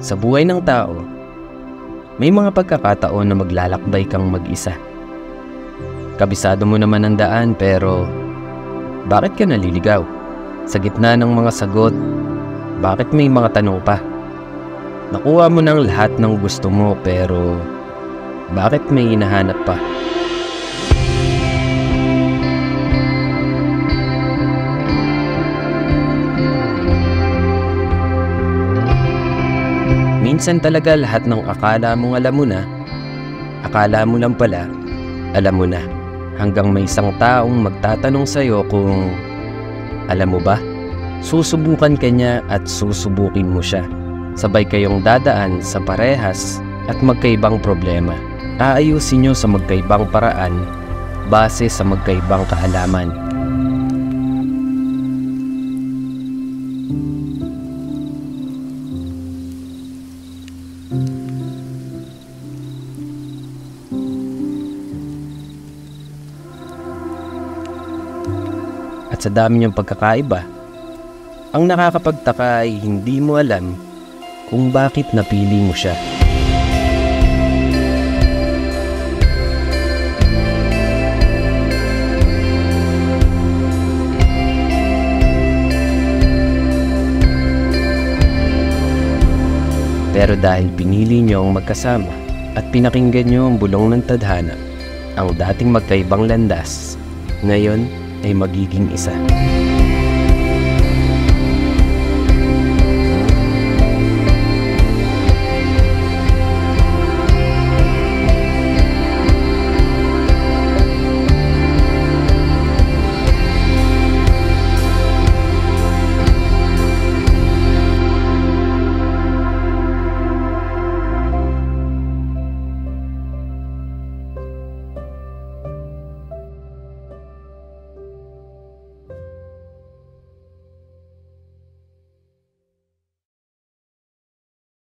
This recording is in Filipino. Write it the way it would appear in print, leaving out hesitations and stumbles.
Sa buhay ng tao, may mga pagkakataon na maglalakbay kang mag-isa. Kabisado mo naman ang daan pero bakit ka naliligaw? Sa gitna ng mga sagot, bakit may mga tanong pa? Nakuha mo ng lahat ng gusto mo pero bakit may hinahanap pa? Minsan talaga lahat ng akala mong alam mo na, akala mo lang pala, alam mo na. Hanggang may isang taong magtatanong sa'yo kung, alam mo ba, susubukan ka niya at susubukin mo siya. Sabay kayong dadaan sa parehas at magkaibang problema. Aayusin nyo sa magkaibang paraan base sa magkaibang kaalaman. At sa dami niyang pagkakaiba, ang nakakapagtaka ay hindi mo alam kung bakit napili mo siya. Pero dahil pinili niyo ang magkasama at pinakinggan niyo ang bulong ng tadhana, ang dating magkaibang landas, ngayon ay magiging isa.